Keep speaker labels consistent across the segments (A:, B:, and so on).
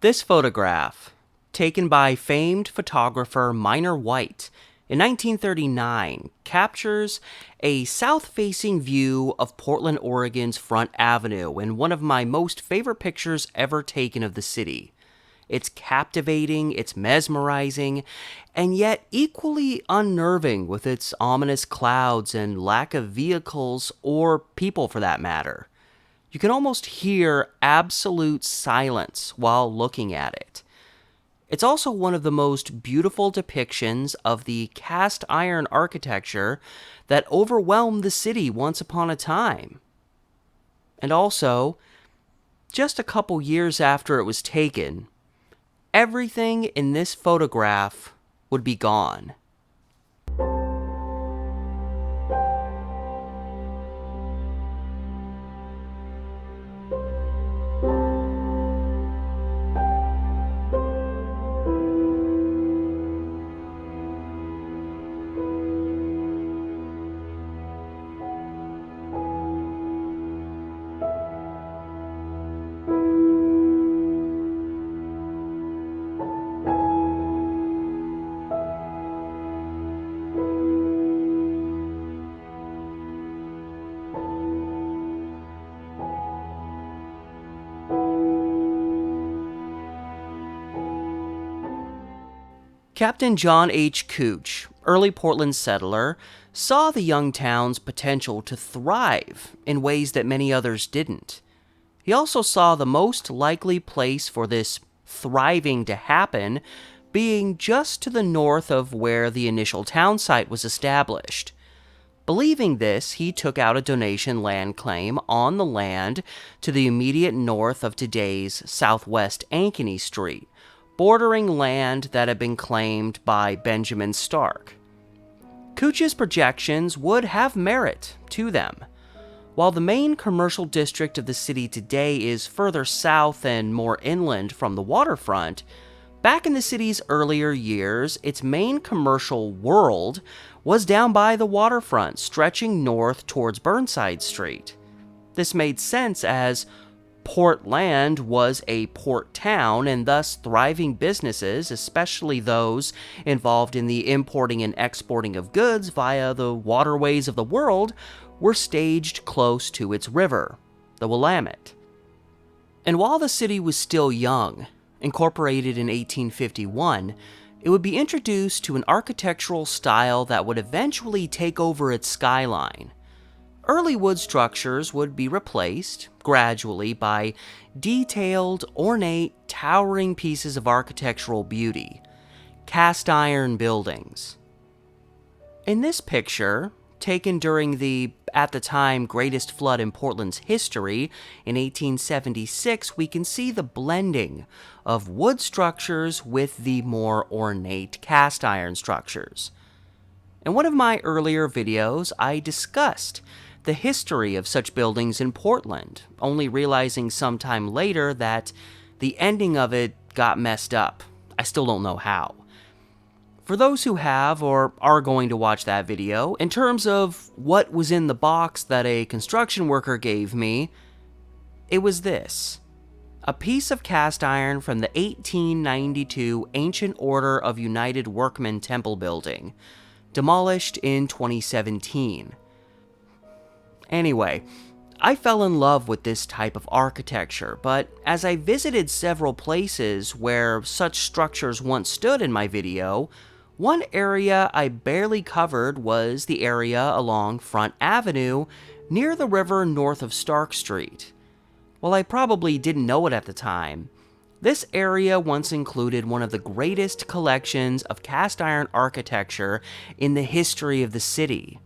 A: This photograph, taken by famed photographer Minor White in 1939, captures a south-facing view of Portland, Oregon's Front Avenue in one of my most favorite pictures ever taken of the city. It's captivating, it's mesmerizing, and yet equally unnerving with its ominous clouds and lack of vehicles or people for that matter. You can almost hear absolute silence while looking at it. It's also one of the most beautiful depictions of the cast iron architecture that overwhelmed the city once upon a time. And also, just a couple years after it was taken, everything in this photograph would be gone. Captain John H. Couch, early Portland settler, saw the young town's potential to thrive in ways that many others didn't. He also saw the most likely place for this thriving to happen being just to the north of where the initial town site was established. Believing this, he took out a donation land claim on the land to the immediate north of today's Southwest Ankeny Street, bordering land that had been claimed by Benjamin Stark. Couch's projections would have merit to them. While the main commercial district of the city today is further south and more inland from the waterfront, back in the city's earlier years, its main commercial world was down by the waterfront, stretching north towards Burnside Street. This made sense as Portland was a port town, and thus thriving businesses, especially those involved in the importing and exporting of goods via the waterways of the world, were staged close to its river, the Willamette. And while the city was still young, incorporated in 1851, it would be introduced to an architectural style that would eventually take over its skyline. Early wood structures would be replaced, gradually, by detailed, ornate, towering pieces of architectural beauty, cast iron buildings. In this picture, taken during the, at the time, greatest flood in Portland's history, in 1876, we can see the blending of wood structures with the more ornate cast iron structures. In one of my earlier videos, I discussed the history of such buildings in Portland, only realizing sometime later that the ending of it got messed up. I still don't know how. For those who have or are going to watch that video, in terms of what was in the box that a construction worker gave me, it was this: a piece of cast iron from the 1892 Ancient Order of United Workmen Temple building, demolished in 2017. Anyway, I fell in love with this type of architecture, but as I visited several places where such structures once stood in my video, one area I barely covered was the area along Front Avenue near the river north of Stark Street. While I probably didn't know it at the time, this area once included one of the greatest collections of cast iron architecture in the history of the city.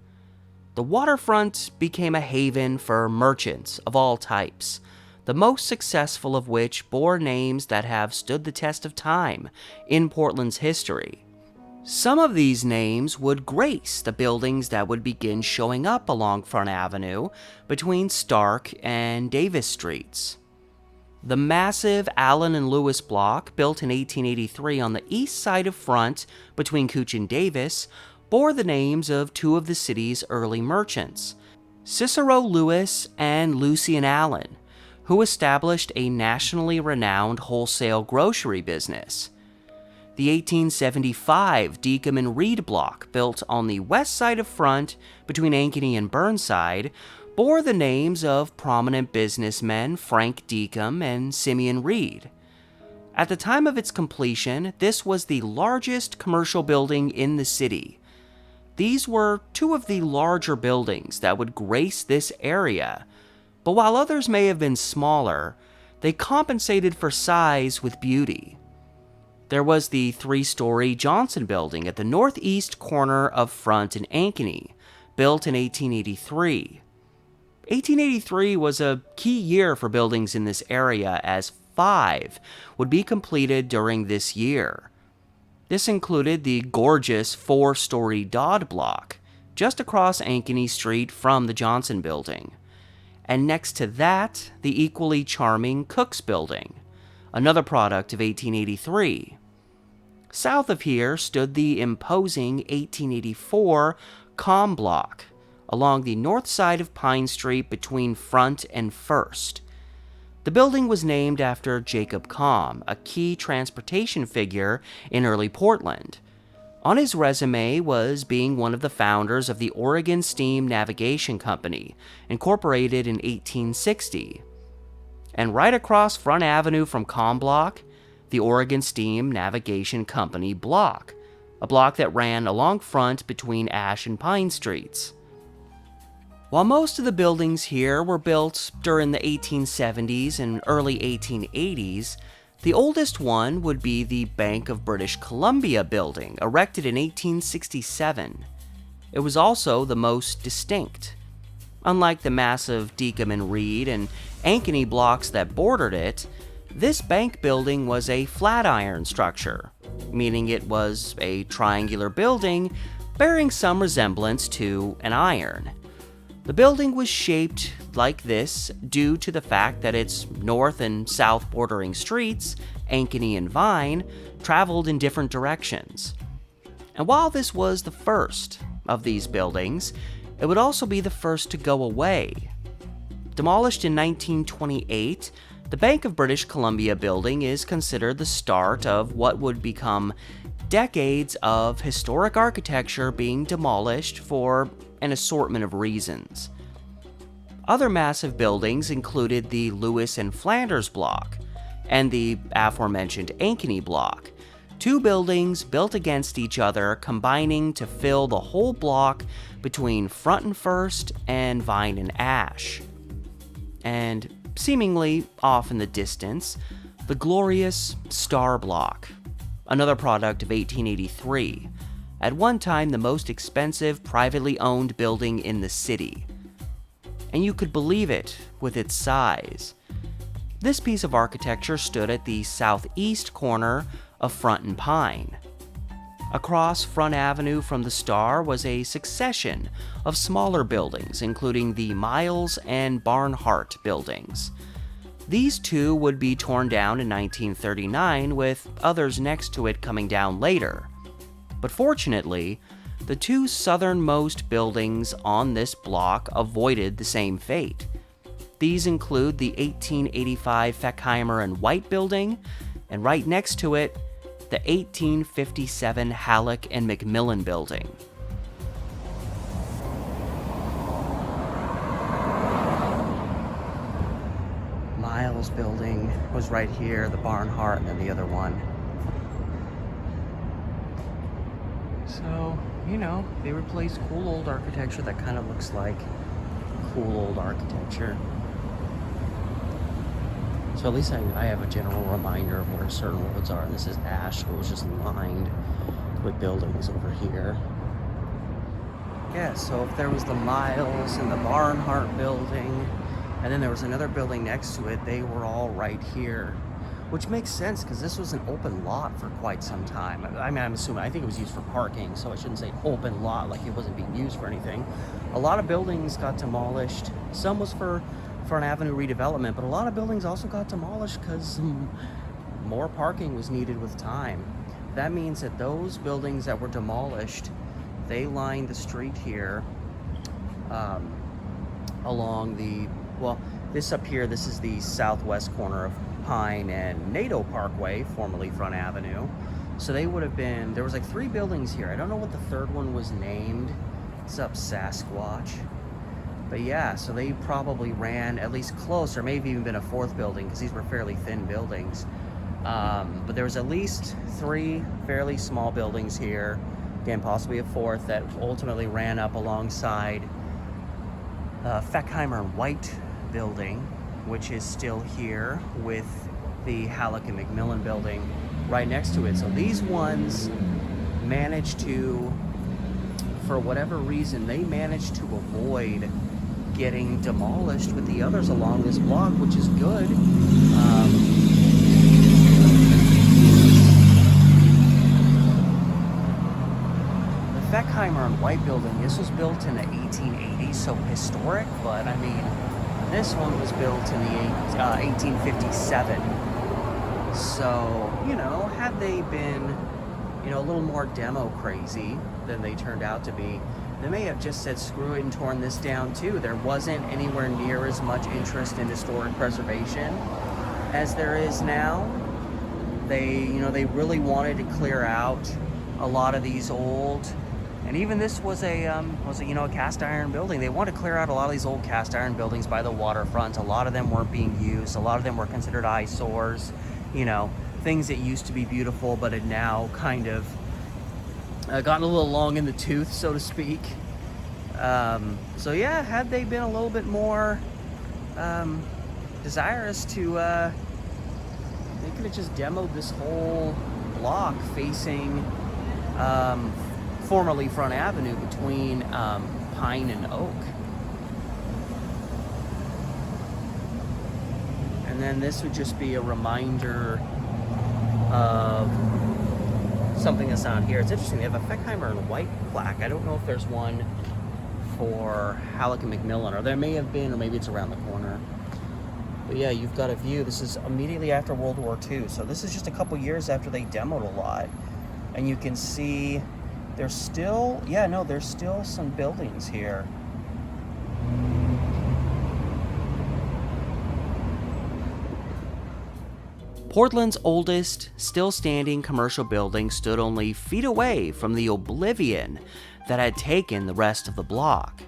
A: The waterfront became a haven for merchants of all types, the most successful of which bore names that have stood the test of time in Portland's history. Some of these names would grace the buildings that would begin showing up along Front Avenue between Stark and Davis Streets. The massive Allen and Lewis block, built in 1883 on the east side of Front between Couch and Davis, bore the names of two of the city's early merchants, Cicero Lewis and Lucien Allen, who established a nationally renowned wholesale grocery business. The 1875 Deacom and Reed block, built on the west side of Front between Ankeny and Burnside, bore the names of prominent businessmen Frank Deacom and Simeon Reed. At the time of its completion, this was the largest commercial building in the city. These were two of the larger buildings that would grace this area, but while others may have been smaller, they compensated for size with beauty. There was the three-story Johnson building at the northeast corner of Front and Ankeny, built in 1883. 1883 was a key year for buildings in this area, as 5 would be completed during this year. This included the gorgeous 4-story Dodd block, just across Ankeny Street from the Johnson building. And next to that, the equally charming Cook's building, another product of 1883. South of here stood the imposing 1884 Com block, along the north side of Pine Street between Front and First. The building was named after Jacob Com, a key transportation figure in early Portland. On his resume was being one of the founders of the Oregon Steam Navigation Company, incorporated in 1860. And right across Front Avenue from Com block, the Oregon Steam Navigation Company block, a block that ran along Front between Ash and Pine Streets. While most of the buildings here were built during the 1870s and early 1880s, the oldest one would be the Bank of British Columbia building, erected in 1867. It was also the most distinct. Unlike the massive Deacom and Reed and Ankeny blocks that bordered it, this bank building was a flat-iron structure, meaning it was a triangular building bearing some resemblance to an iron. The building was shaped like this due to the fact that its north and south bordering streets, Ankeny and Vine, traveled in different directions. And while this was the first of these buildings, it would also be the first to go away. Demolished in 1928, the Bank of British Columbia building is considered the start of what would become decades of historic architecture being demolished for an assortment of reasons. Other massive buildings included the Lewis and Flanders block and the aforementioned Ankeny block, two buildings built against each other, combining to fill the whole block between Front and First and Vine and Ash. And seemingly off in the distance, the glorious Star block, another product of 1883, at one time the most expensive privately owned building in the city. And you could believe it with its size. This piece of architecture stood at the southeast corner of Front and Pine. Across Front Avenue from the Star was a succession of smaller buildings, including the Miles and Barnhart buildings. These two would be torn down in 1939, with others next to it coming down later. But fortunately, the two southernmost buildings on this block avoided the same fate. These include the 1885 Fackheimer and White building, and right next to it, the 1857 Halleck and McMillan building. Miles building was right here, the Barnhart, and then the other one. So, they replaced cool old architecture that kind of looks like cool old architecture. So at least I have a general reminder of where certain roads are. And this is Ash, so it was just lined with buildings over here. Yeah, so if there was the Miles and the Barnhart building, and then there was another building next to it, they were all right here. Which makes sense, because this was an open lot for quite some time. I'm assuming, I think it was used for parking, so I shouldn't say open lot like it wasn't being used for anything. A lot of buildings got demolished. Some was for an avenue redevelopment, but a lot of buildings also got demolished because more parking was needed with time. That means that those buildings that were demolished, they lined the street here along the, This up here, this is the southwest corner of Pine and NATO Parkway, formerly Front Avenue. So they would have been, there was like 3 buildings here. I don't know what the third one was named. It's up Sasquatch. But yeah, so they probably ran at least close, or maybe even been a 4th building, because these were fairly thin buildings. But there was at least 3 fairly small buildings here. Again, possibly a 4th that ultimately ran up alongside Feckheimer and White building, which is still here, with the Halleck and McMillan building right next to it. So these ones managed to, for whatever reason, they managed to avoid getting demolished with the others along this block, which is good. The Feckheimer and White building, this was built in the 1880s, so historic, but I mean, this one was built in the 1857. So, you know, had they been, you know, a little more demo crazy than they turned out to be, they may have just said screw it and torn this down too. There wasn't anywhere near as much interest in historic preservation as there is now. They, you know, they really wanted to clear out a lot of these old, and even this was a you know, a cast iron building. They wanted to clear out a lot of these old cast iron buildings by the waterfront. A lot of them weren't being used. A lot of them were considered eyesores. You know, things that used to be beautiful but had now kind of gotten a little long in the tooth, so to speak. So yeah, had they been a little bit more desirous to, they could have just demoed this whole block facing formerly Front Avenue between Pine and Oak. And then this would just be a reminder of something that's on here. It's interesting, they have a Feckheimer and White plaque. I don't know if there's one for Halleck and McMillan, or there may have been, or maybe it's around the corner. But yeah, you've got a view. This is immediately after World War II, so this is just a couple years after they demoed a lot. And you can see there's still, yeah, no, there's still some buildings here. Portland's oldest, still-standing commercial building stood only feet away from the oblivion that had taken the rest of the block.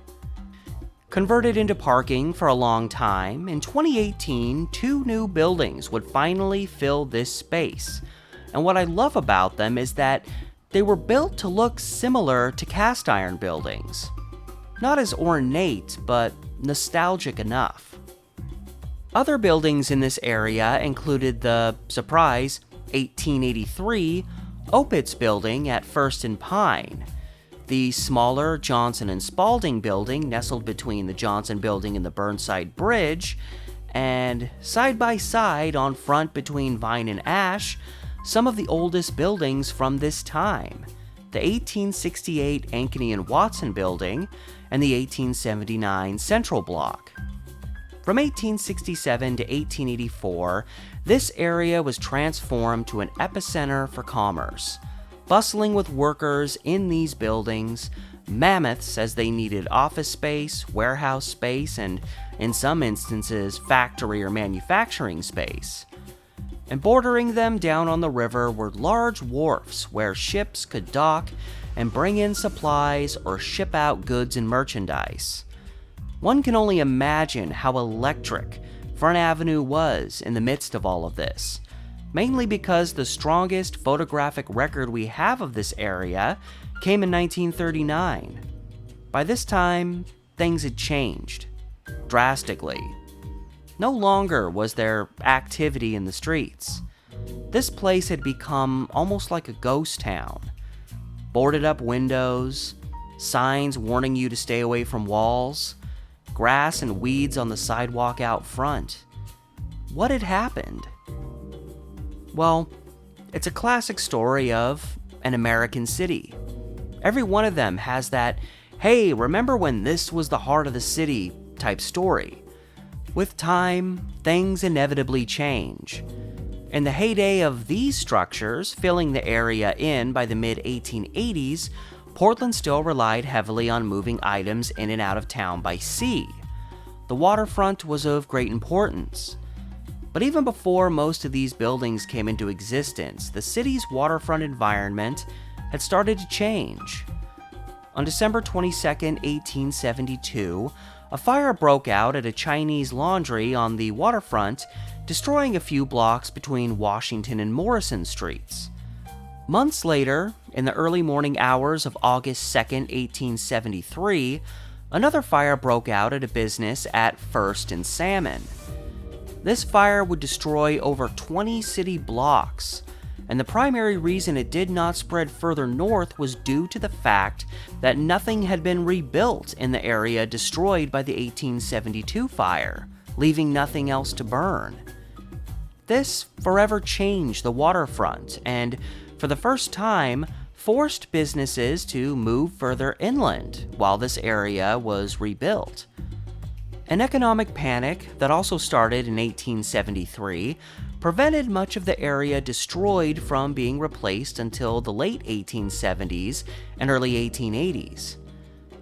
A: Converted into parking for a long time, in 2018, 2 new buildings would finally fill this space. And what I love about them is that they were built to look similar to cast iron buildings. Not as ornate, but nostalgic enough. Other buildings in this area included the, surprise, 1883 Opitz building at First and Pine, the smaller Johnson and Spaulding building nestled between the Johnson building and the Burnside Bridge, and side by side on front between Vine and Ash, some of the oldest buildings from this time, the 1868 Ankeny and Watson building and the 1879 Central Block. From 1867 to 1884, this area was transformed to an epicenter for commerce, bustling with workers in these buildings, mammoths as they needed office space, warehouse space, and, in some instances, factory or manufacturing space. And bordering them down on the river were large wharfs where ships could dock and bring in supplies or ship out goods and merchandise. One can only imagine how electric Front Avenue was in the midst of all of this, mainly because the strongest photographic record we have of this area came in 1939. By this time, things had changed, drastically. No longer was there activity in the streets. This place had become almost like a ghost town. Boarded up windows, signs warning you to stay away from walls, grass and weeds on the sidewalk out front. What had happened? Well, it's a classic story of an American city. Every one of them has that, hey, remember when this was the heart of the city type story. With time, things inevitably change. In the heyday of these structures, filling the area in by the mid-1880s, Portland still relied heavily on moving items in and out of town by sea. the waterfront was of great importance. But even before most of these buildings came into existence, the city's waterfront environment had started to change. On December 22, 1872, a fire broke out at a Chinese laundry on the waterfront, destroying a few blocks between Washington and Morrison Streets. Months later, in the early morning hours of August 2, 1873, another fire broke out at a business at First and Salmon. This fire would destroy over 20 city blocks, and the primary reason it did not spread further north was due to the fact that nothing had been rebuilt in the area destroyed by the 1872 fire, leaving nothing else to burn. This forever changed the waterfront, and for the first time, forced businesses to move further inland while this area was rebuilt. An economic panic that also started in 1873 prevented much of the area destroyed from being replaced until the late 1870s and early 1880s.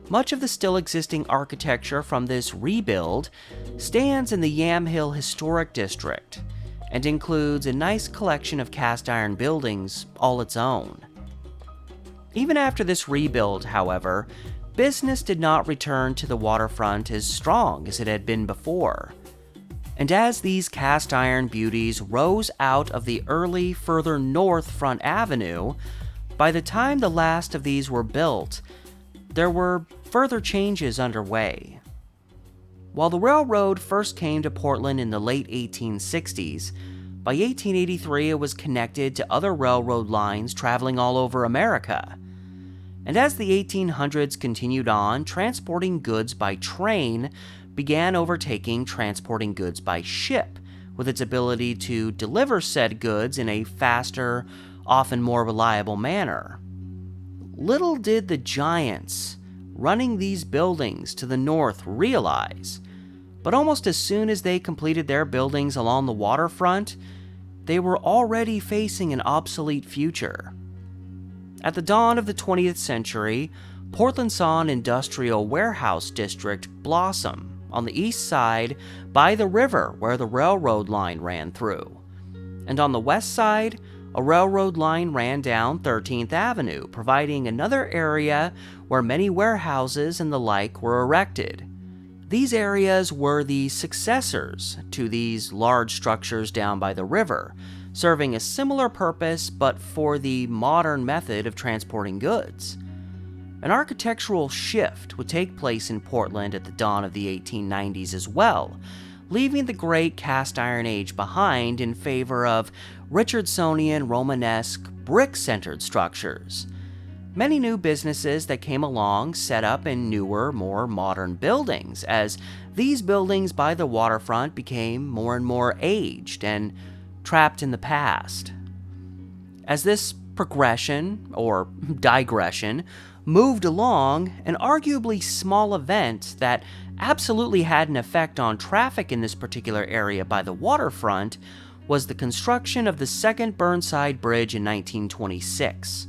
A: Much of the still existing architecture from this rebuild stands in the Yamhill Historic District and includes a nice collection of cast iron buildings all its own. Even after this rebuild, however, business did not return to the waterfront as strong as it had been before. And as these cast iron beauties rose out of the early, further north Front Avenue, by the time the last of these were built, there were further changes underway. While the railroad first came to Portland in the late 1860s, by 1883 it was connected to other railroad lines traveling all over America. And as the 1800s continued on, transporting goods by train began overtaking transporting goods by ship, with its ability to deliver said goods in a faster, often more reliable manner. Little did the giants running these buildings to the north realize, but almost as soon as they completed their buildings along the waterfront, they were already facing an obsolete future. At the dawn of the 20th century, Portland saw an industrial warehouse district blossom on the east side by the river where the railroad line ran through. And on the west side, a railroad line ran down 13th Avenue, providing another area where many warehouses and the like were erected. These areas were the successors to these large structures down by the river, serving a similar purpose but for the modern method of transporting goods. An architectural shift would take place in Portland at the dawn of the 1890s as well, leaving the great cast iron age behind in favor of Richardsonian Romanesque brick-centered structures. Many new businesses that came along set up in newer, more modern buildings, as these buildings by the waterfront became more and more aged and trapped in the past. As this progression, or digression, moved along, an arguably small event that absolutely had an effect on traffic in this particular area by the waterfront was the construction of the second Burnside Bridge in 1926.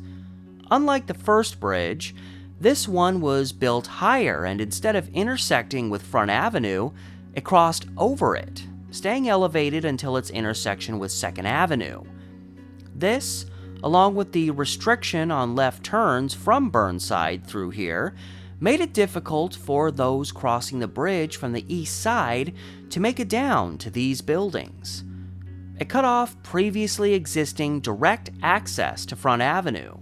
A: Unlike the first bridge, this one was built higher, and instead of intersecting with Front Avenue, it crossed over it, staying elevated until its intersection with 2nd Avenue. This, along with the restriction on left turns from Burnside through here, made it difficult for those crossing the bridge from the east side to make it down to these buildings. It cut off previously existing direct access to Front Avenue.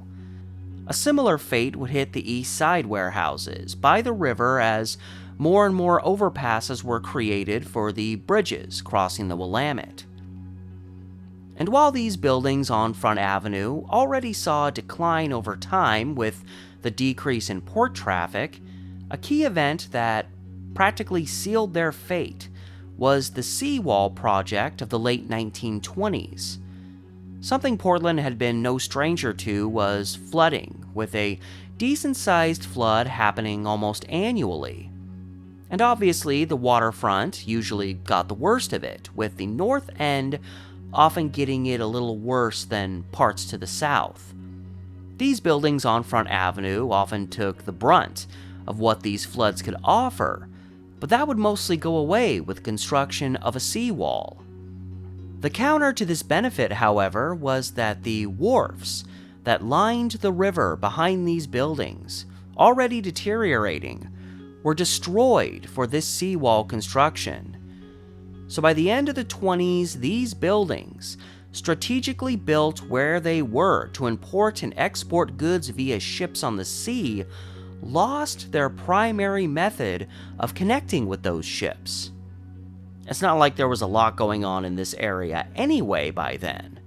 A: A similar fate would hit the east side warehouses by the river as more and more overpasses were created for the bridges crossing the Willamette. And while these buildings on Front Avenue already saw a decline over time with the decrease in port traffic, a key event that practically sealed their fate was the seawall project of the late 1920s. Something Portland had been no stranger to was flooding, with a decent-sized flood happening almost annually. And obviously, the waterfront usually got the worst of it, with the north end often getting it a little worse than parts to the south. These buildings on Front Avenue often took the brunt of what these floods could offer, but that would mostly go away with construction of a seawall. The counter to this benefit, however, was that the wharfs that lined the river behind these buildings, already deteriorating, were destroyed for this seawall construction. So by the end of the 20s, these buildings, strategically built where they were to import and export goods via ships on the sea, lost their primary method of connecting with those ships. It's not like there was a lot going on in this area anyway by then.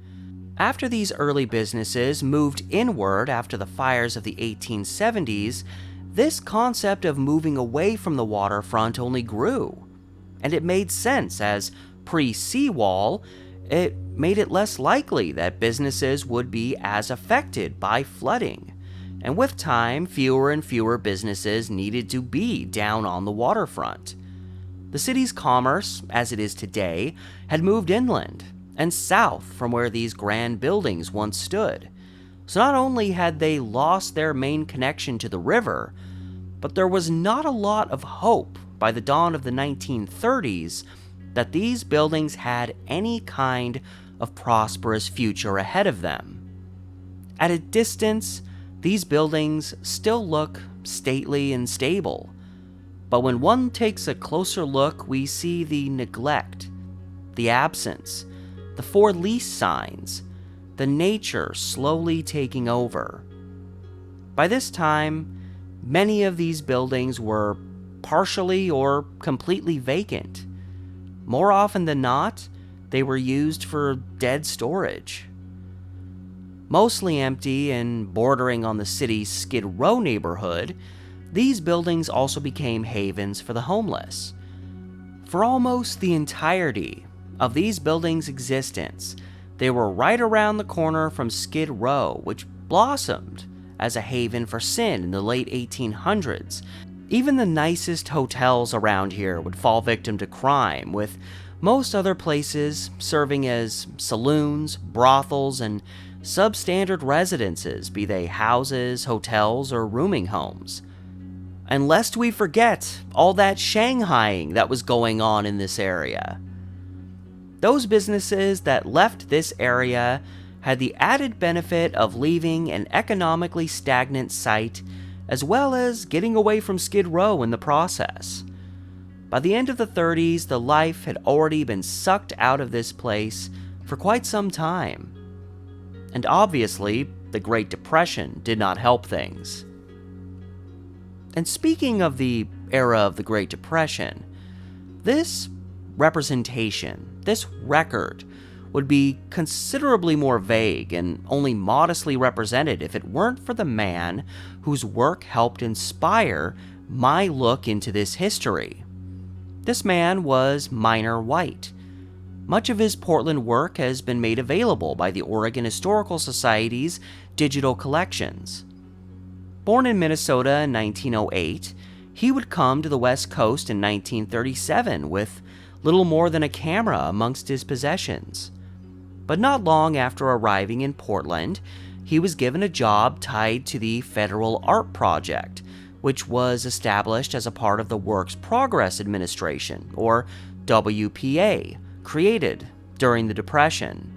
A: After these early businesses moved inward after the fires of the 1870s, this concept of moving away from the waterfront only grew. And it made sense, as pre-seawall, it made it less likely that businesses would be as affected by flooding. And with time, fewer and fewer businesses needed to be down on the waterfront. The city's commerce, as it is today, had moved inland and south from where these grand buildings once stood. So not only had they lost their main connection to the river, but there was not a lot of hope by the dawn of the 1930s that these buildings had any kind of prosperous future ahead of them. At a distance, these buildings still look stately and stable, but when one takes a closer look, we see the neglect, the absence, the for lease signs, the nature slowly taking over. By this time, many of these buildings were partially or completely vacant. More often than not, they were used for dead storage. Mostly empty and bordering on the city's Skid Row neighborhood, these buildings also became havens for the homeless. For almost the entirety of these buildings' existence, they were right around the corner from Skid Row, which blossomed as a haven for sin in the late 1800s. Even the nicest hotels around here would fall victim to crime, with most other places serving as saloons, brothels, and substandard residences, be they houses, hotels, or rooming homes. And lest we forget all that Shanghaiing that was going on in this area. Those businesses that left this area had the added benefit of leaving an economically stagnant site, as well as getting away from Skid Row in the process. By the end of the 30s, the life had already been sucked out of this place for quite some time. And obviously, the Great Depression did not help things. And speaking of the era of the Great Depression, this representation, this record, would be considerably more vague and only modestly represented if it weren't for the man whose work helped inspire my look into this history. This man was Minor White. Much of his Portland work has been made available by the Oregon Historical Society's digital collections. Born in Minnesota in 1908, he would come to the West Coast in 1937 with little more than a camera amongst his possessions. But not long after arriving in Portland, he was given a job tied to the Federal Art Project, which was established as a part of the Works Progress Administration, or WPA, created during the Depression.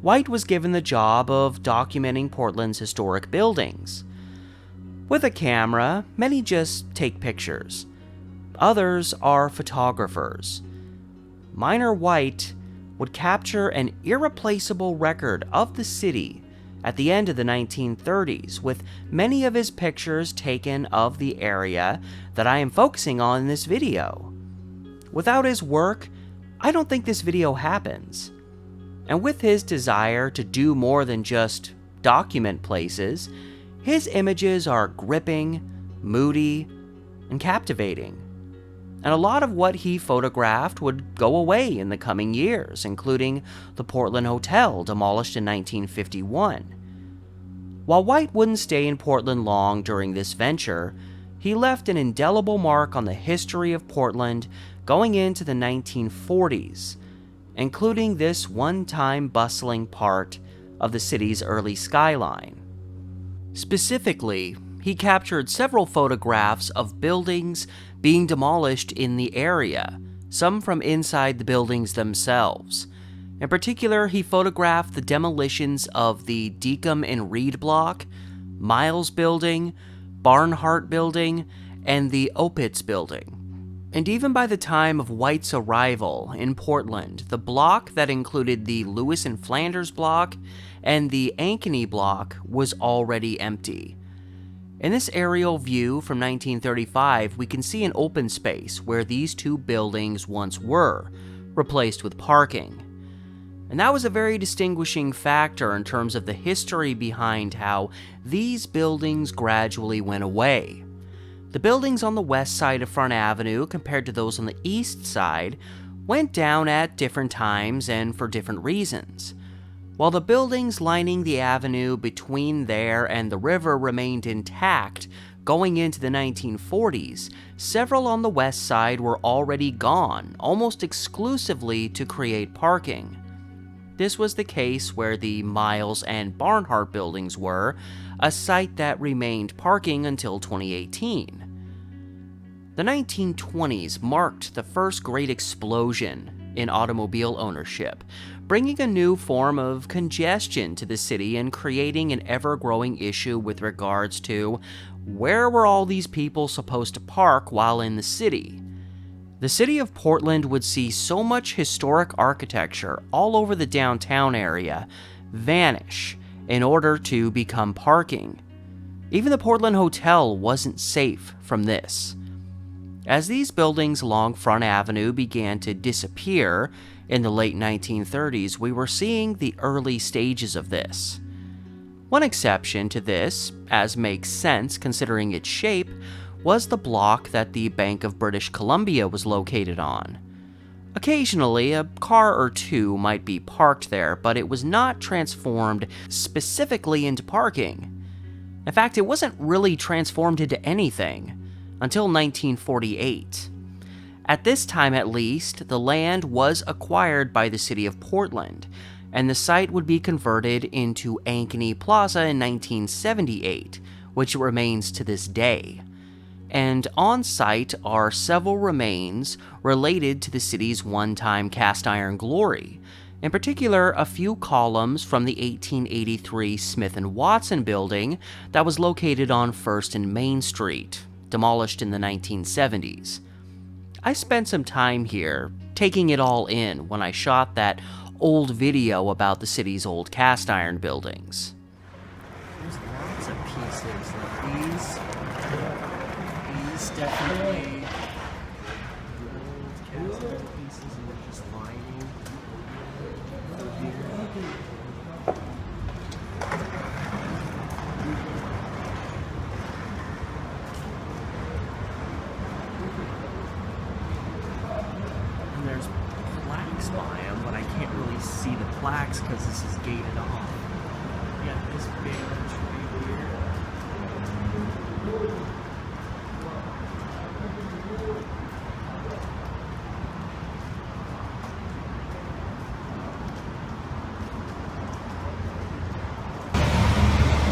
A: White was given the job of documenting Portland's historic buildings. With a camera, many just take pictures. Others are photographers. Minor White would capture an irreplaceable record of the city at the end of the 1930s, with many of his pictures taken of the area that I am focusing on in this video. Without his work, I don't think this video happens. And with his desire to do more than just document places, his images are gripping, moody, and captivating. And a lot of what he photographed would go away in the coming years, including the Portland Hotel, demolished in 1951. While White wouldn't stay in Portland long during this venture, he left an indelible mark on the history of Portland going into the 1940s, including this one-time bustling part of the city's early skyline. Specifically, he captured several photographs of buildings being demolished in the area, some from inside the buildings themselves. In particular, he photographed the demolitions of the Deacom and Reed block, Miles building, Barnhart building, and the Opitz building. And even by the time of White's arrival in Portland, the block that included the Lewis and Flanders block and the Ankeny block was already empty. In this aerial view from 1935, we can see an open space where these two buildings once were, replaced with parking. And that was a very distinguishing factor in terms of the history behind how these buildings gradually went away. The buildings on the west side of Front Avenue, compared to those on the east side, went down at different times and for different reasons. While the buildings lining the avenue between there and the river remained intact going into the 1940s, several on the west side were already gone, almost exclusively to create parking. This was the case where the Miles and Barnhart buildings were, a site that remained parking until 2018. The 1920s marked the first great explosion in automobile ownership, bringing a new form of congestion to the city and creating an ever-growing issue with regards to where were all these people supposed to park while in the city. The city of Portland would see so much historic architecture all over the downtown area vanish in order to become parking. Even the Portland Hotel wasn't safe from this. As these buildings along Front Avenue began to disappear in the late 1930s, we were seeing the early stages of this. One exception to this, as makes sense considering its shape, was the block that the Bank of British Columbia was located on. Occasionally, a car or two might be parked there, but it was not transformed specifically into parking. In fact, it wasn't really transformed into anything until 1948. At this time, at least, the land was acquired by the city of Portland, and the site would be converted into Ankeny Plaza in 1978, which it remains to this day. And on site are several remains related to the city's one-time cast iron glory. In particular, a few columns from the 1883 Smith and Watson building that was located on 1st and Main Street, demolished in the 1970s. I spent some time here, taking it all in when I shot that old video about the city's old cast iron buildings. There's lots of pieces, like these definitely old cast iron pieces, and they're just lining through here. There's plaques by them, but I can't really see the plaques because this is gated off. You got this big tree here.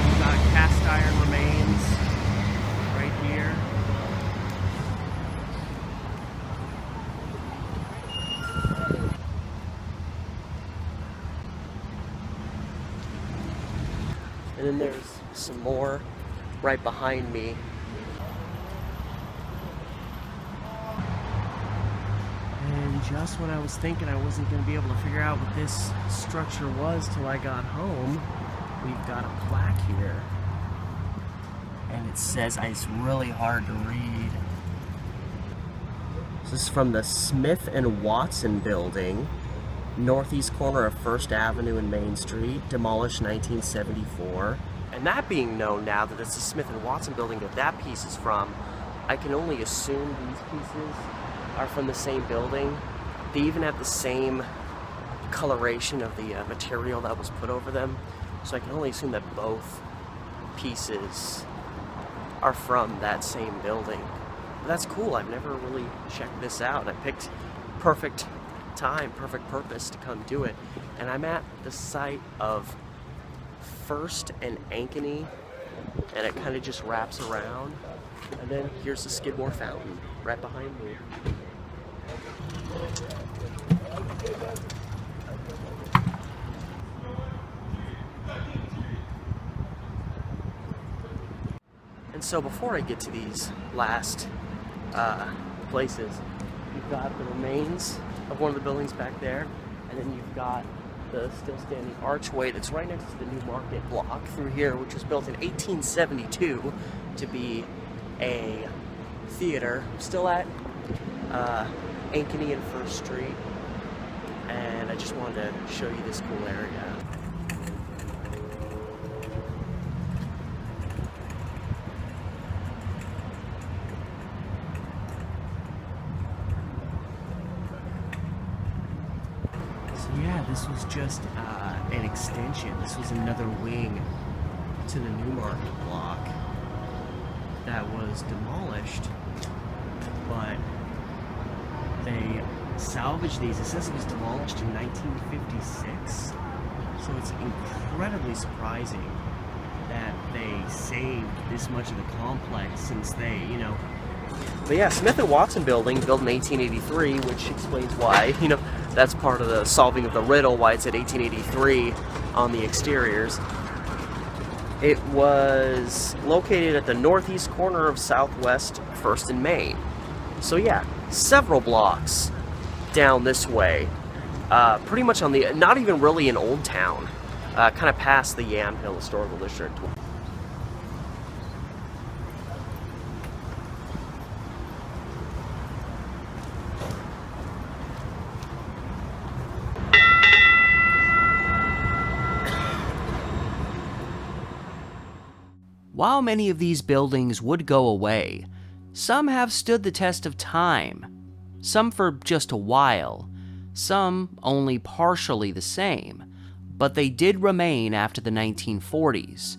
A: We've got cast iron remains right here. And then there's some more right behind me. And just when I was thinking I wasn't going to be able to figure out what this structure was till I got home, we've got a plaque here. And it says, it's really hard to read. This is from the Smith and Watson building, northeast corner of 1st Avenue and Main Street, demolished 1974. And that being known now that it's the Smith and Watson building that piece is from, I can only assume these pieces are from the same building. They even have the same coloration of the material that was put over them. So I can only assume that both pieces are from that same building. But that's cool. I've never really checked this out. I picked perfect time, perfect purpose to come do it. And I'm at the site of 1st and Ankeny and it kind of just wraps around. And then here's the Skidmore Fountain right behind me. And so before I get to these last places, you've got the remains of one of the buildings back there, and then you've got the still standing archway that's right next to the New Market block through here, which was built in 1872 to be a theater. Still at Ankeny and First Street, and I just wanted to show you this cool area. Yeah, this was just an extension. This was another wing to the Newmarket block that was demolished, but they salvaged these. It says it was demolished in 1956, so it's incredibly surprising that they saved this much of the complex since they, But yeah, Smith and Watson building, built in 1883, which explains why, that's part of the solving of the riddle, why it's at 1883 on the exteriors. It was located at the northeast corner of Southwest 1st and Main. So yeah, several blocks down this way. Pretty much on the, not even really in Old Town, kind of past the Yamhill Historical District. While many of these buildings would go away, some have stood the test of time, some for just a while, some only partially the same, but they did remain after the 1940s.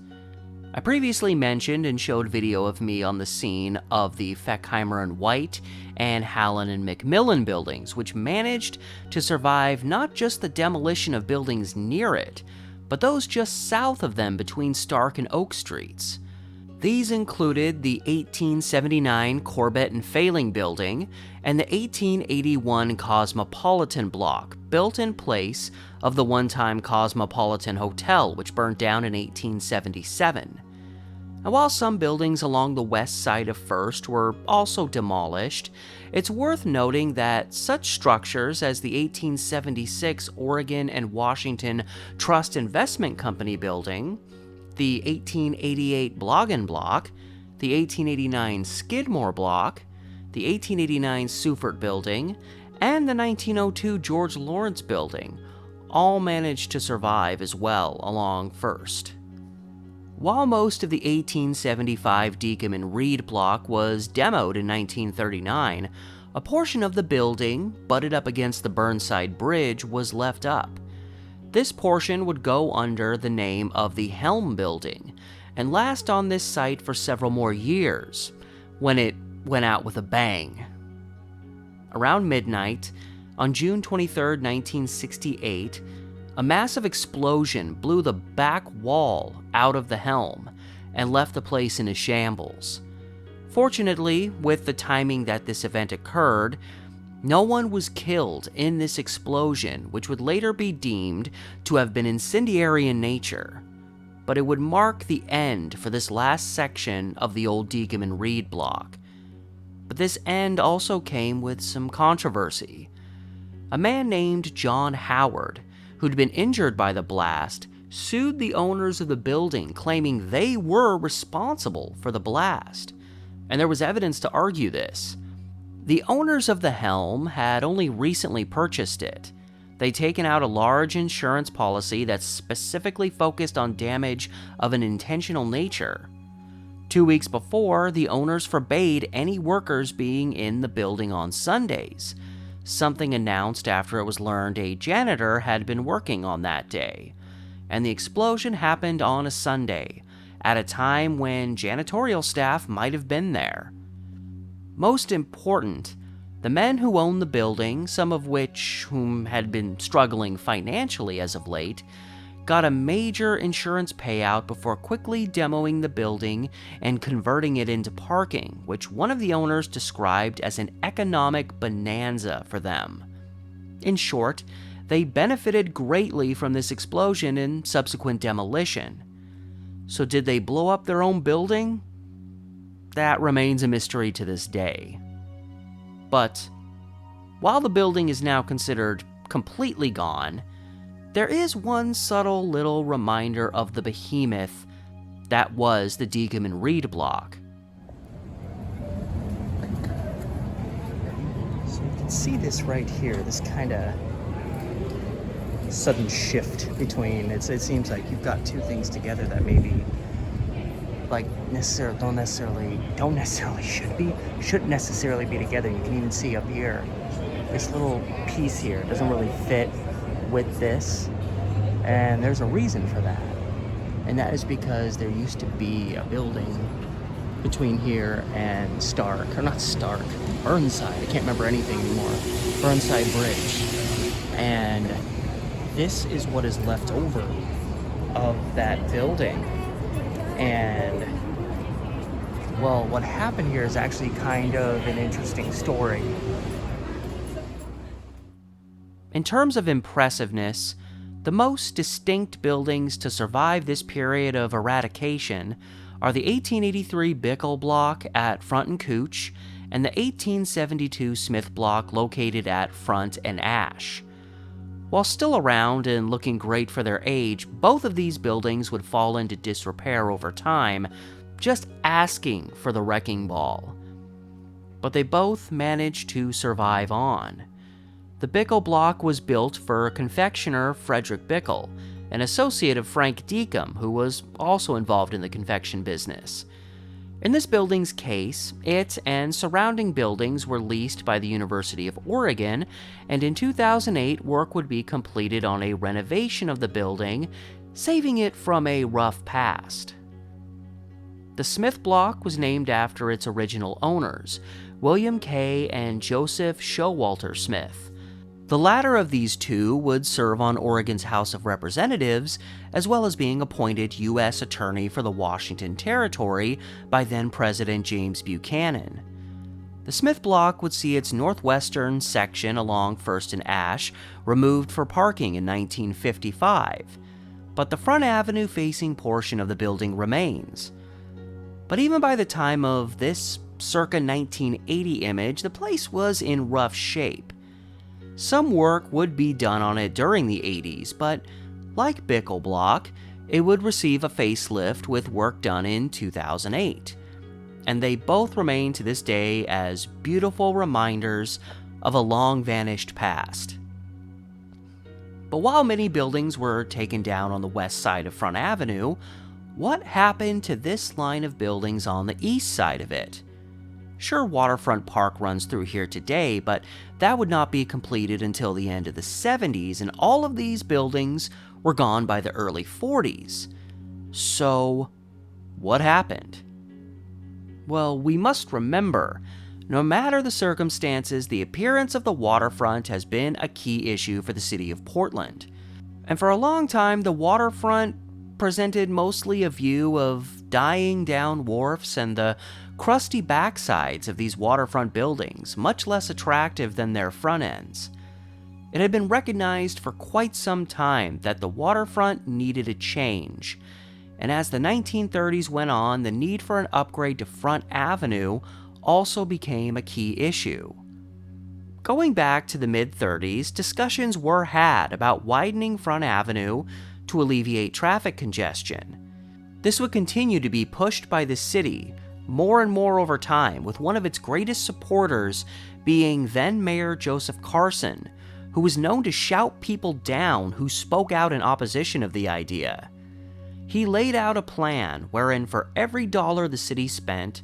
A: I previously mentioned and showed video of me on the scene of the Feckheimer and White and Hallen and McMillan buildings, which managed to survive not just the demolition of buildings near it, but those just south of them between Stark and Oak Streets. These included the 1879 Corbett and Failing building and the 1881 Cosmopolitan block, built in place of the one-time Cosmopolitan Hotel, which burned down in 1877. And while some buildings along the west side of First were also demolished, it's worth noting that such structures as the 1876 Oregon and Washington Trust Investment Company building, the 1888 Bloggin block, the 1889 Skidmore block, the 1889 Seufert building, and the 1902 George Lawrence building all managed to survive as well along First. While most of the 1875 Deacon and Reed block was demoed in 1939, a portion of the building, butted up against the Burnside Bridge, was left up. This portion would go under the name of the Helm Building, and last on this site for several more years, when it went out with a bang. Around midnight, on June 23, 1968, a massive explosion blew the back wall out of the Helm and left the place in a shambles. Fortunately, with the timing that this event occurred, no one was killed in this explosion, which would later be deemed to have been incendiary in nature. But it would mark the end for this last section of the old Deacon and Reed block. But this end also came with some controversy. A man named John Howard, who'd been injured by the blast, sued the owners of the building, claiming they were responsible for the blast. And there was evidence to argue this. The owners of the Helm had only recently purchased it. They'd taken out a large insurance policy that specifically focused on damage of an intentional nature. 2 weeks before, the owners forbade any workers being in the building on Sundays, something announced after it was learned a janitor had been working on that day. And the explosion happened on a Sunday, at a time when janitorial staff might have been there. Most important, the men who owned the building, some of whom had been struggling financially as of late, got a major insurance payout before quickly demoing the building and converting it into parking, which one of the owners described as an economic bonanza for them. In short, they benefited greatly from this explosion and subsequent demolition. So did they blow up their own building? That remains a mystery to this day. But while the building is now considered completely gone, there is one subtle little reminder of the behemoth that was the Deacon and Reed block. So you can see this right here, this kind of sudden shift between, it seems like you've got two things together that maybe like shouldn't necessarily be together. You can even see up here, this little piece here doesn't really fit with this, and there's a reason for that, and that is because there used to be a building between here and Burnside, I can't remember anything anymore, Burnside Bridge, and this is what is left over of that building. And well, what happened here is actually kind of an interesting story. In terms of impressiveness, the most distinct buildings to survive this period of eradication are the 1883 Bickel block at Front and Cooch and the 1872 Smith block located at Front and Ash. While still around and looking great for their age, both of these buildings would fall into disrepair over time, just asking for the wrecking ball. But they both managed to survive on. The Bickel block was built for confectioner Frederick Bickel, an associate of Frank Deacon, who was also involved in the confection business. In this building's case, it and surrounding buildings were leased by the University of Oregon, and in 2008, work would be completed on a renovation of the building, saving it from a rough past. The Smith block was named after its original owners, William K. and Joseph Showalter Smith. The latter of these two would serve on Oregon's House of Representatives, as well as being appointed U.S. Attorney for the Washington Territory by then-President James Buchanan. The Smith block would see its northwestern section along First and Ash removed for parking in 1955, but the Front Avenue-facing portion of the building remains. But even by the time of this circa 1980 image, the place was in rough shape. Some work would be done on it during the 80s, but like Bickel block, it would receive a facelift with work done in 2008. And they both remain to this day as beautiful reminders of a long-vanished past. But while many buildings were taken down on the west side of Front Avenue, what happened to this line of buildings on the east side of it? Sure, Waterfront Park runs through here today, but that would not be completed until the end of the 70s, and all of these buildings were gone by the early 40s. So, what happened? Well, we must remember, no matter the circumstances, the appearance of the waterfront has been a key issue for the city of Portland. And for a long time, the waterfront presented mostly a view of dying down wharfs and the crusty backsides of these waterfront buildings, much less attractive than their front ends. It had been recognized for quite some time that the waterfront needed a change, and as the 1930s went on, the need for an upgrade to Front Avenue also became a key issue. Going back to the mid-30s, discussions were had about widening Front Avenue to alleviate traffic congestion. This would continue to be pushed by the city more and more over time, with one of its greatest supporters being then-Mayor Joseph Carson, who was known to shout people down who spoke out in opposition of the idea. He laid out a plan wherein for every dollar the city spent,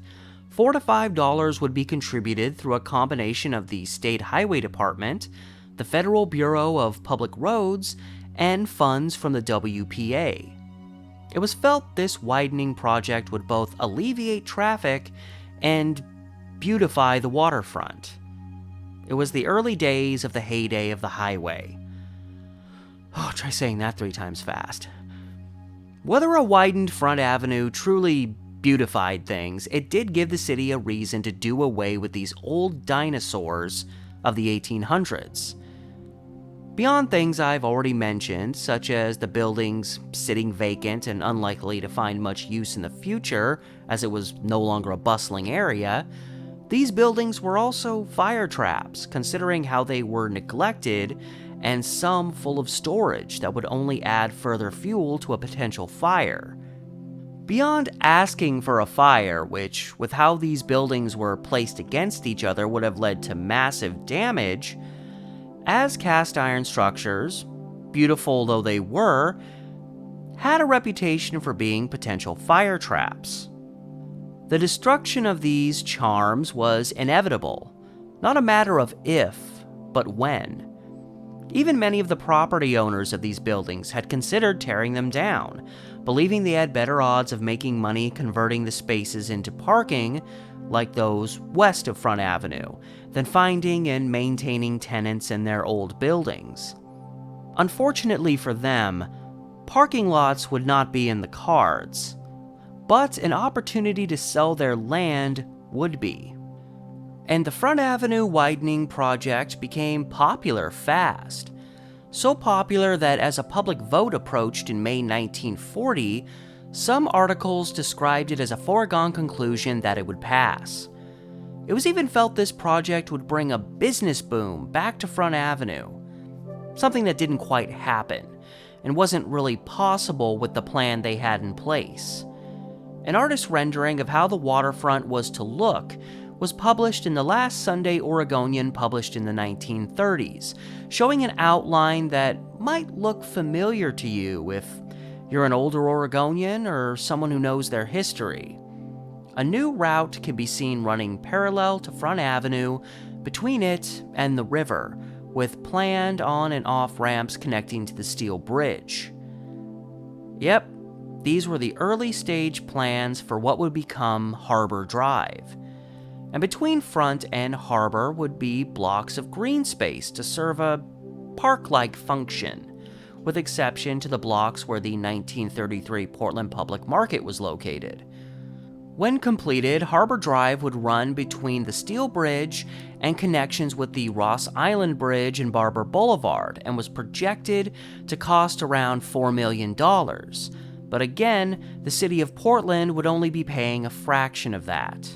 A: $4 to $5 would be contributed through a combination of the State Highway Department, the Federal Bureau of Public Roads, and funds from the WPA. It was felt this widening project would both alleviate traffic and beautify the waterfront. It was the early days of the heyday of the highway. Oh, try saying that 3 times fast. Whether a widened front avenue truly beautified things, it did give the city a reason to do away with these old dinosaurs of the 1800s. Beyond things I've already mentioned, such as the buildings sitting vacant and unlikely to find much use in the future, as it was no longer a bustling area, these buildings were also fire traps, considering how they were neglected and some full of storage that would only add further fuel to a potential fire. Beyond asking for a fire, which, with how these buildings were placed against each other, would have led to massive damage, as cast iron structures, beautiful though they were, had a reputation for being potential fire traps. The destruction of these charms was inevitable, not a matter of if, but when. Even many of the property owners of these buildings had considered tearing them down, believing they had better odds of making money converting the spaces into parking, like those west of Front Avenue, than finding and maintaining tenants in their old buildings. Unfortunately for them, parking lots would not be in the cards, but an opportunity to sell their land would be. And the Front Avenue widening project became popular fast. So popular that as a public vote approached in May 1940, some articles described it as a foregone conclusion that it would pass. It was even felt this project would bring a business boom back to Front Avenue, something that didn't quite happen, and wasn't really possible with the plan they had in place. An artist's rendering of how the waterfront was to look was published in the last Sunday Oregonian, published in the 1930s, showing an outline that might look familiar to you if you're an older Oregonian or someone who knows their history. A new route can be seen running parallel to Front Avenue between it and the river, with planned on and off ramps connecting to the steel bridge. Yep, these were the early stage plans for what would become Harbor Drive. And between Front and Harbor would be blocks of green space to serve a park-like function, with exception to the blocks where the 1933 Portland Public Market was located. When completed, Harbor Drive would run between the steel bridge and connections with the Ross Island Bridge and Barber Boulevard, and was projected to cost around $4 million. But again, the city of Portland would only be paying a fraction of that.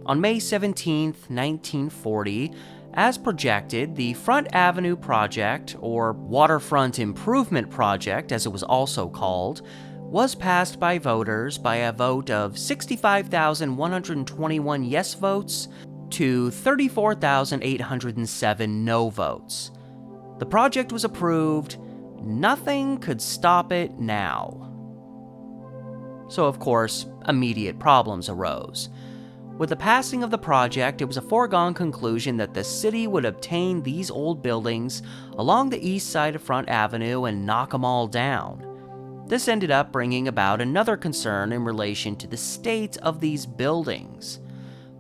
A: On May 17, 1940, as projected, the Front Avenue Project, or Waterfront Improvement Project as it was also called, was passed by voters by a vote of 65,121 yes votes to 34,807 no votes. The project was approved. Nothing could stop it now. So, of course, immediate problems arose. With the passing of the project, it was a foregone conclusion that the city would obtain these old buildings along the east side of Front Avenue and knock them all down. This ended up bringing about another concern in relation to the state of these buildings.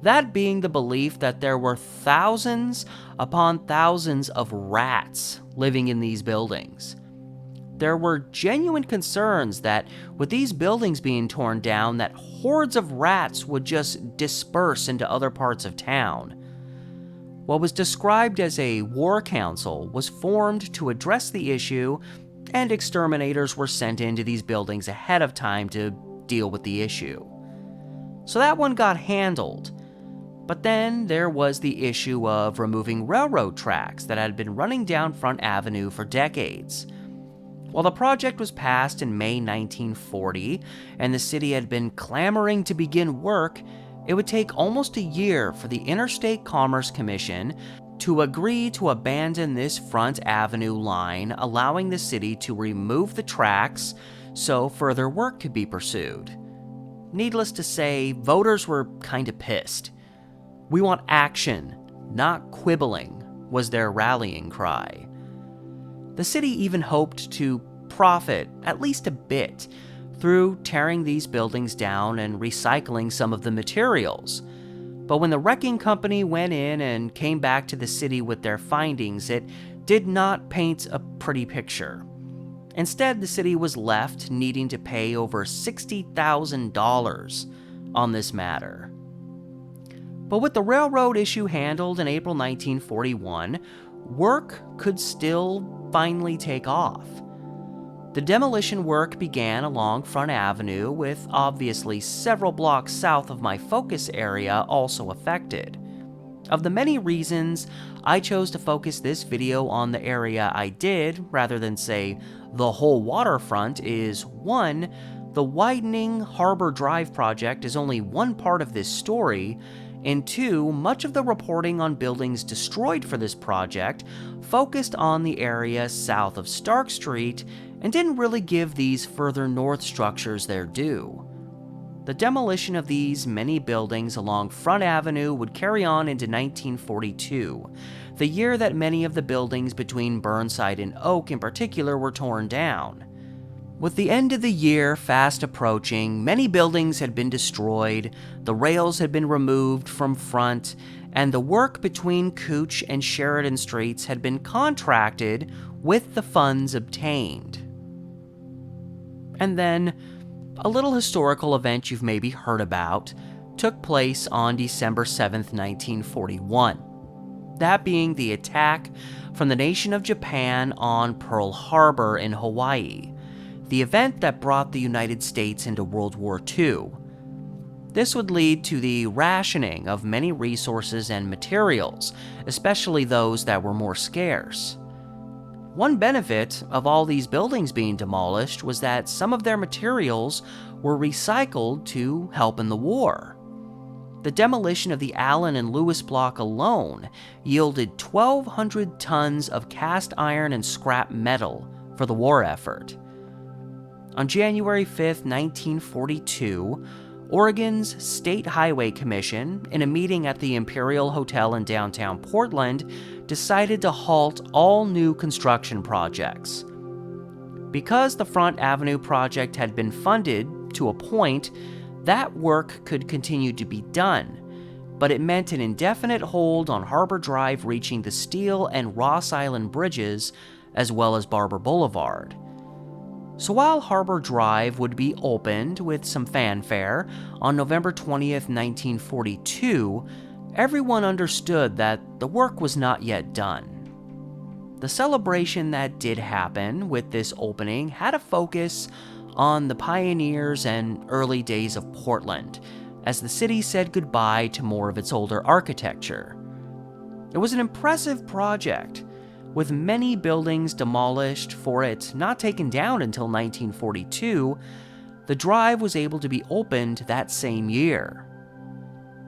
A: That being the belief that there were thousands upon thousands of rats living in these buildings. There were genuine concerns that with these buildings being torn down, that hordes of rats would just disperse into other parts of town. What was described as a war council was formed to address the issue, and exterminators were sent into these buildings ahead of time to deal with the issue. So that one got handled. But then there was the issue of removing railroad tracks that had been running down Front Avenue for decades. While the project was passed in May 1940, and the city had been clamoring to begin work, it would take almost a year for the Interstate Commerce Commission to agree to abandon this Front Avenue line, allowing the city to remove the tracks so further work could be pursued. Needless to say, voters were kinda pissed. "We want action, not quibbling," was their rallying cry. The city even hoped to profit at least a bit through tearing these buildings down and recycling some of the materials. But when the wrecking company went in and came back to the city with their findings, it did not paint a pretty picture. Instead, the city was left needing to pay over $60,000 on this matter. But with the railroad issue handled in April 1941, work could still finally take off. The demolition work began along Front Avenue, with obviously several blocks south of my focus area also affected. Of the many reasons I chose to focus this video on the area I did, rather than say the whole waterfront, is 1. The widening Harbor Drive project is only one part of this story, and 2. Much of the reporting on buildings destroyed for this project focused on the area south of Stark Street and didn't really give these further north structures their due. The demolition of these many buildings along Front Avenue would carry on into 1942, the year that many of the buildings between Burnside and Oak in particular were torn down. With the end of the year fast approaching, many buildings had been destroyed, the rails had been removed from Front, and the work between Couch and Sheridan Streets had been contracted with the funds obtained. And then, a little historical event you've maybe heard about took place on December 7th, 1941. That being the attack from the nation of Japan on Pearl Harbor in Hawaii, the event that brought the United States into World War II. This would lead to the rationing of many resources and materials, especially those that were more scarce. One benefit of all these buildings being demolished was that some of their materials were recycled to help in the war. The demolition of the Allen and Lewis block alone yielded 1,200 tons of cast iron and scrap metal for the war effort. On January 5, 1942, Oregon's State Highway Commission, in a meeting at the Imperial Hotel in downtown Portland, decided to halt all new construction projects. Because the Front Avenue project had been funded to a point, that work could continue to be done, but it meant an indefinite hold on Harbor Drive reaching the Steel and Ross Island bridges, as well as Barber Boulevard. So while Harbor Drive would be opened with some fanfare on November 20th, 1942, everyone understood that the work was not yet done. The celebration that did happen with this opening had a focus on the pioneers and early days of Portland, as the city said goodbye to more of its older architecture. It was an impressive project, with many buildings demolished for it not taken down until 1942. The drive was able to be opened that same year.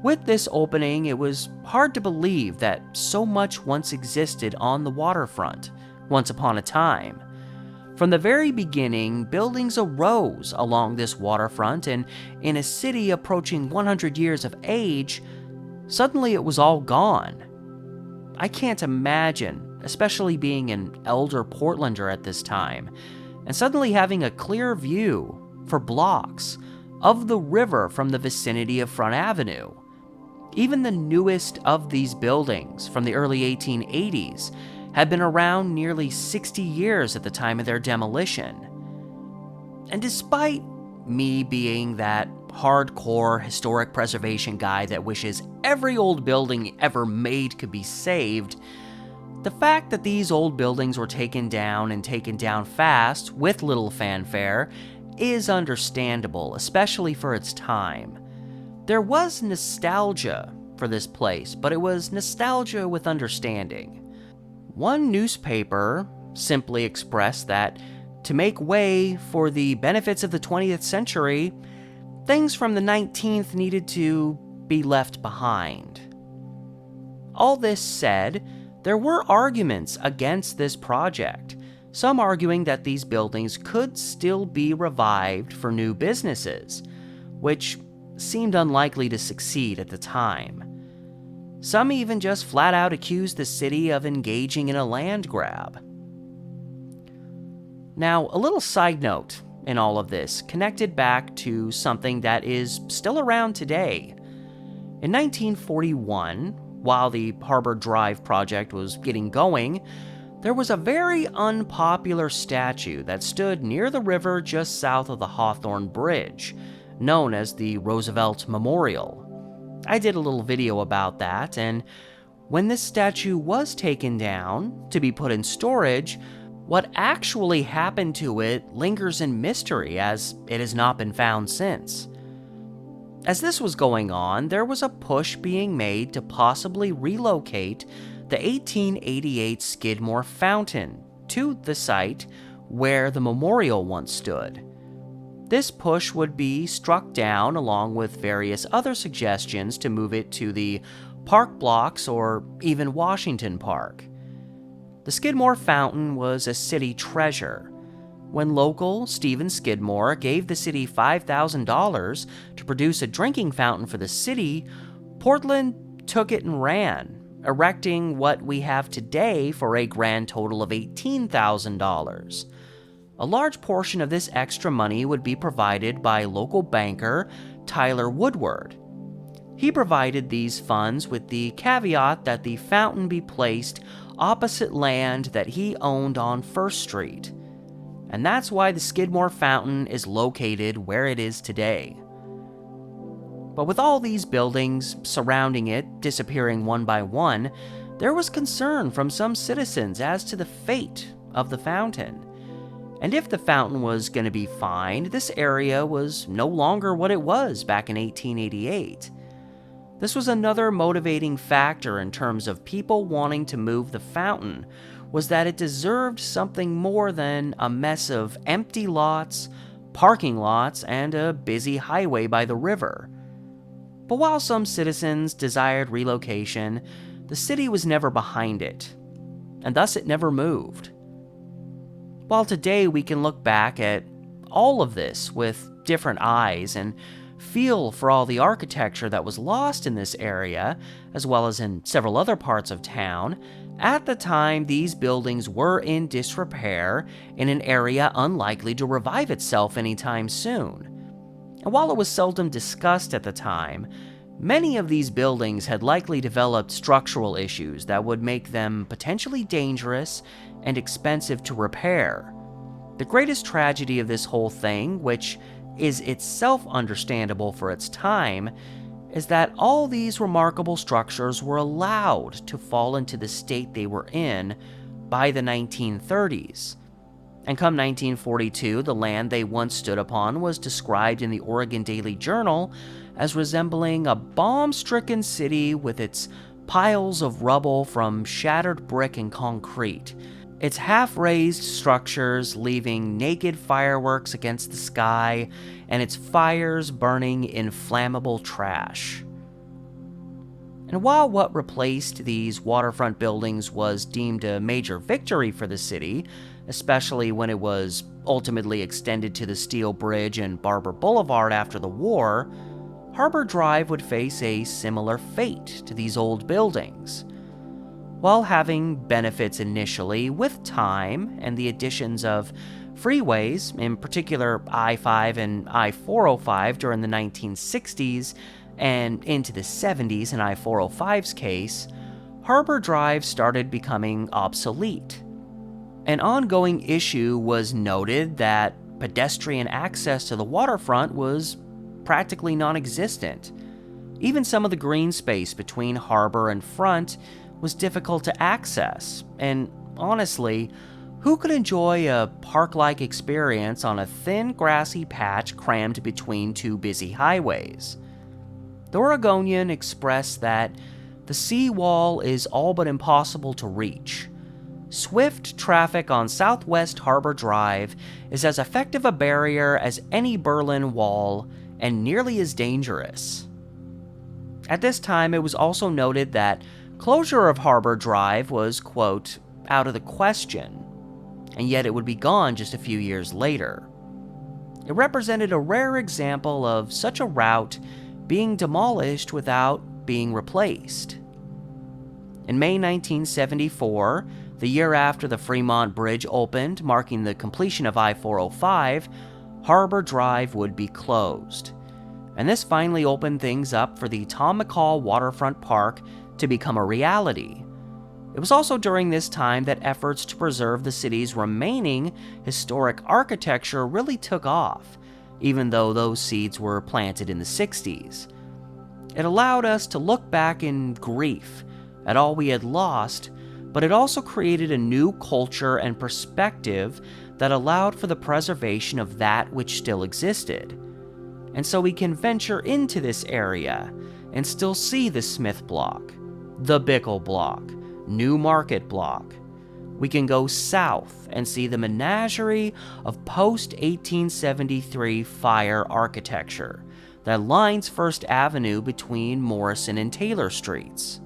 A: With this opening, it was hard to believe that so much once existed on the waterfront, once upon a time. From the very beginning, buildings arose along this waterfront, and in a city approaching 100 years of age, suddenly it was all gone. I can't imagine, especially being an elder Portlander at this time, and suddenly having a clear view, for blocks, of the river from the vicinity of Front Avenue. Even the newest of these buildings, from the early 1880s, had been around nearly 60 years at the time of their demolition. And despite me being that hardcore historic preservation guy that wishes every old building ever made could be saved, the fact that these old buildings were taken down and taken down fast with little fanfare is understandable, especially for its time. There was nostalgia for this place, but it was nostalgia with understanding. One newspaper simply expressed that to make way for the benefits of the 20th century, things from the 19th needed to be left behind. All this said, there were arguments against this project, some arguing that these buildings could still be revived for new businesses, which seemed unlikely to succeed at the time. Some even just flat out accused the city of engaging in a land grab. Now, a little side note in all of this, connected back to something that is still around today. In 1941, while the Harbor Drive project was getting going, There was a very unpopular statue that stood near the river just south of the Hawthorne Bridge, known as the Roosevelt Memorial. I did a little video about that, and when this statue was taken down to be put in storage, what actually happened to it lingers in mystery, as it has not been found since. As this was going on, there was a push being made to possibly relocate the 1888 Skidmore Fountain to the site where the memorial once stood. This push would be struck down along with various other suggestions to move it to the Park Blocks or even Washington Park. The Skidmore Fountain was a city treasure. When local Stephen Skidmore gave the city $5,000 to produce a drinking fountain for the city, Portland took it and ran, erecting what we have today for a grand total of $18,000. A large portion of this extra money would be provided by local banker Tyler Woodward. He provided these funds with the caveat that the fountain be placed opposite land that he owned on First Street. And that's why the Skidmore Fountain is located where it is today. But with all these buildings surrounding it disappearing one by one, there was concern from some citizens as to the fate of the fountain. And if the fountain was going to be fined, this area was no longer what it was back in 1888. This was another motivating factor in terms of people wanting to move the fountain, was that it deserved something more than a mess of empty lots, parking lots, and a busy highway by the river. But while some citizens desired relocation, the city was never behind it, and thus it never moved. While today we can look back at all of this with different eyes and feel for all the architecture that was lost in this area, as well as in several other parts of town, at the time these buildings were in disrepair in an area unlikely to revive itself anytime soon. And while it was seldom discussed at the time, many of these buildings had likely developed structural issues that would make them potentially dangerous and expensive to repair. The greatest tragedy of this whole thing, which is itself understandable for its time, is that all these remarkable structures were allowed to fall into the state they were in by the 1930s. And come 1942, the land they once stood upon was described in the Oregon Daily Journal as resembling a bomb-stricken city with its piles of rubble from shattered brick and concrete, its half-raised structures leaving naked fireworks against the sky, and its fires burning inflammable trash. And while what replaced these waterfront buildings was deemed a major victory for the city, especially when it was ultimately extended to the Steel Bridge and Barber Boulevard after the war, Harbor Drive would face a similar fate to these old buildings. While having benefits initially, with time and the additions of freeways, in particular I-5 and I-405 during the 1960s and into the 70s in I-405's case, Harbor Drive started becoming obsolete. An ongoing issue was noted that pedestrian access to the waterfront was practically non-existent. Even some of the green space between harbor and front was difficult to access, and honestly, who could enjoy a park-like experience on a thin grassy patch crammed between two busy highways? The Oregonian expressed that the seawall is all but impossible to reach. Swift traffic on Southwest Harbor Drive is as effective a barrier as any Berlin Wall and nearly as dangerous. At this time, it was also noted that closure of Harbor Drive was, quote, out of the question, and yet it would be gone just a few years later. It represented a rare example of such a route being demolished without being replaced. In May 1974, the year after the Fremont Bridge opened, marking the completion of I-405, Harbor Drive would be closed. And this finally opened things up for the Tom McCall Waterfront Park to become a reality. It It was also during this time that efforts to preserve the city's remaining historic architecture really took off, even though those seeds were planted in the 60s. It allowed us to look back in grief at all we had lost, but it also created a new culture and perspective that allowed for the preservation of that which still existed. And so we can venture into this area and still see the Smith Block, the Bickel Block, New Market Block. We can go south and see the menagerie of post-1873 fire architecture that lines First Avenue between Morrison and Taylor Streets.